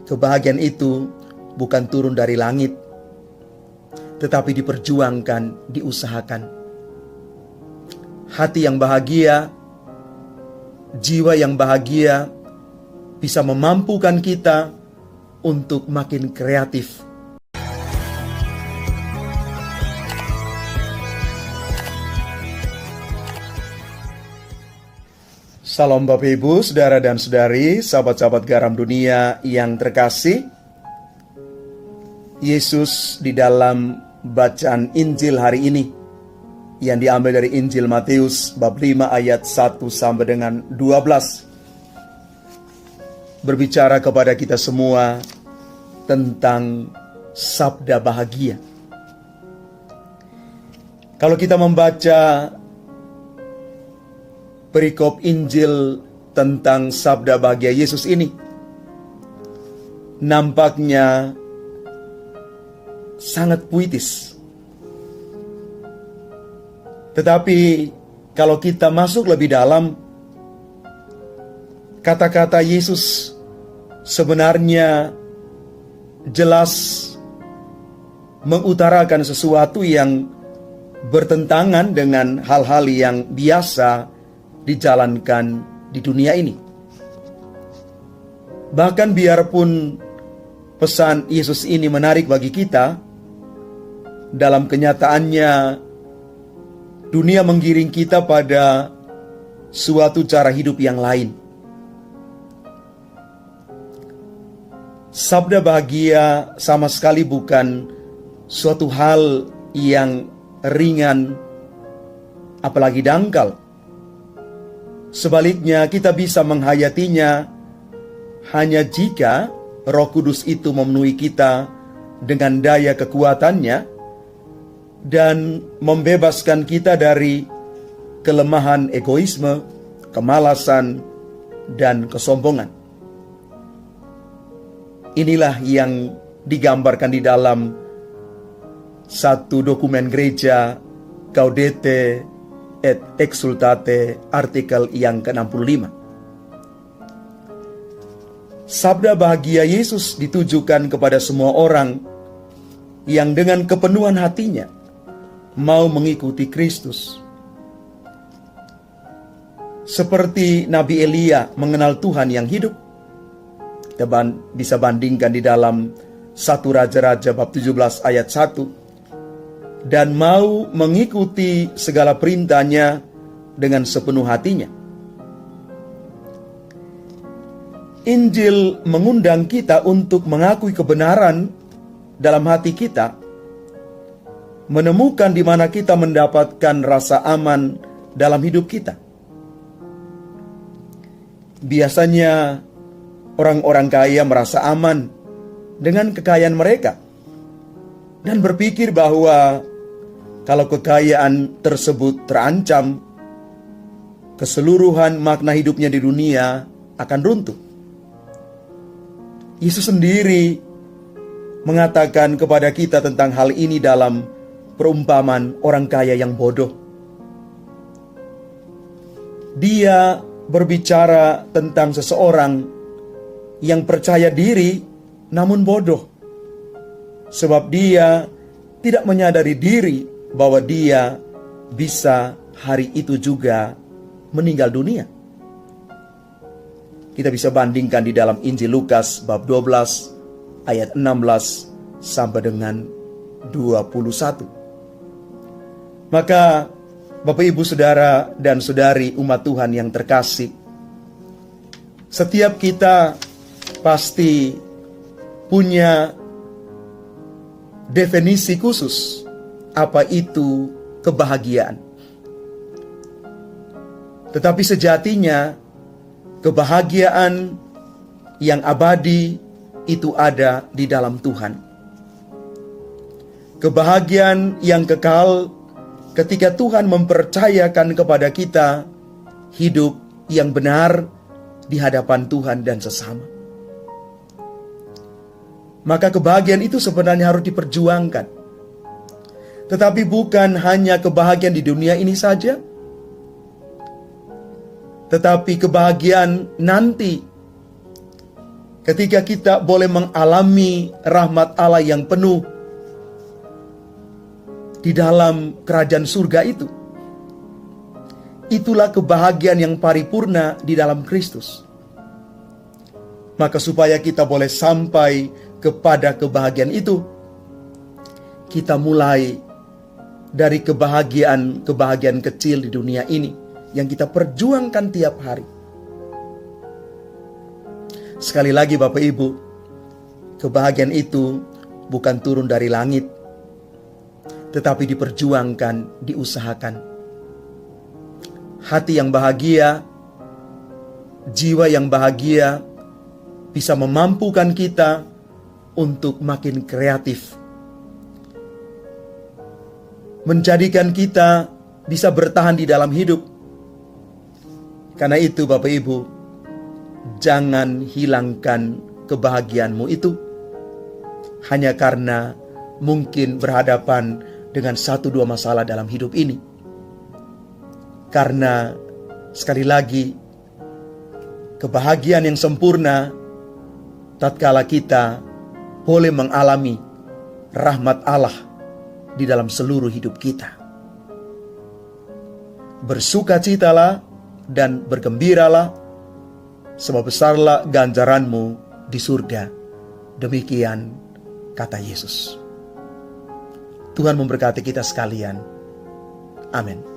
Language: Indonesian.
kebahagiaan itu bukan turun dari langit, tetapi diperjuangkan, diusahakan. Hati yang bahagia, jiwa yang bahagia bisa memampukan kita untuk makin kreatif. Salam Bapak Ibu, Saudara dan Saudari, sahabat-sahabat garam dunia yang terkasih. Yesus di dalam bacaan Injil hari ini yang diambil dari Injil Matius bab 5 ayat 1 sampai dengan 12 berbicara kepada kita semua tentang sabda bahagia. Kalau kita membaca perikop Injil tentang sabda bahagia Yesus ini, nampaknya sangat puitis. Tetapi kalau kita masuk lebih dalam, kata-kata Yesus sebenarnya jelas mengutarakan sesuatu yang bertentangan dengan hal-hal yang biasa dijalankan di dunia ini. Bahkan biarpun pesan Yesus ini menarik bagi kita, dalam kenyataannya dunia menggiring kita pada suatu cara hidup yang lain. Sabda bahagia sama sekali bukan suatu hal yang ringan, apalagi dangkal. Sebaliknya, kita bisa menghayatinya hanya jika Roh Kudus itu memenuhi kita dengan daya kekuatannya dan membebaskan kita dari kelemahan egoisme, kemalasan, dan kesombongan. Inilah yang digambarkan di dalam satu dokumen gereja Gaudete et Exsultate artikel yang ke-65. Sabda bahagia Yesus ditujukan kepada semua orang yang dengan kepenuhan hatinya mau mengikuti Kristus. Seperti Nabi Elia mengenal Tuhan yang hidup, kita bisa bandingkan di dalam 1 Raja-Raja bab 17 ayat 1, dan mau mengikuti segala perintahnya dengan sepenuh hatinya. Injil mengundang kita untuk mengakui kebenaran dalam hati kita, menemukan di mana kita mendapatkan rasa aman dalam hidup kita. Biasanya orang-orang kaya merasa aman dengan kekayaan mereka dan berpikir bahwa kalau kekayaan tersebut terancam, keseluruhan makna hidupnya di dunia akan runtuh. Yesus sendiri mengatakan kepada kita tentang hal ini dalam perumpamaan orang kaya yang bodoh. Dia berbicara tentang seseorang yang percaya diri namun bodoh, sebab dia tidak menyadari diri bahwa dia bisa hari itu juga meninggal dunia. Kita bisa bandingkan di dalam Injil Lukas bab 12 ayat 16 sampai dengan 21. Maka Bapak Ibu Saudara dan Saudari umat Tuhan yang terkasih, setiap kita pasti punya definisi khusus apa itu kebahagiaan. Tetapi sejatinya kebahagiaan yang abadi itu ada di dalam Tuhan. Kebahagiaan yang kekal ketika Tuhan mempercayakan kepada kita hidup yang benar di hadapan Tuhan dan sesama. Maka kebahagiaan itu sebenarnya harus diperjuangkan. Tetapi bukan hanya kebahagiaan di dunia ini saja, tetapi kebahagiaan nanti ketika kita boleh mengalami rahmat Allah yang penuh di dalam kerajaan surga itu. Itulah kebahagiaan yang paripurna di dalam Kristus. Maka supaya kita boleh sampai kepada kebahagiaan itu, kita mulai dari kebahagiaan kecil di dunia ini yang kita perjuangkan tiap hari. Sekali lagi Bapak Ibu, kebahagiaan itu bukan turun dari langit, tetapi diperjuangkan, diusahakan. Hati yang bahagia, jiwa yang bahagia bisa memampukan kita untuk makin kreatif, menjadikan kita bisa bertahan di dalam hidup. Karena itu Bapak Ibu, jangan hilangkan kebahagiaanmu itu hanya karena mungkin berhadapan dengan 1-2 masalah dalam hidup ini. Karena sekali lagi, kebahagiaan yang sempurna tatkala kita boleh mengalami rahmat Allah di dalam seluruh hidup kita. Bersukacitalah dan bergembiralah, sebab besarlah ganjaranmu di surga. Demikian kata Yesus. Tuhan memberkati kita sekalian. Amin.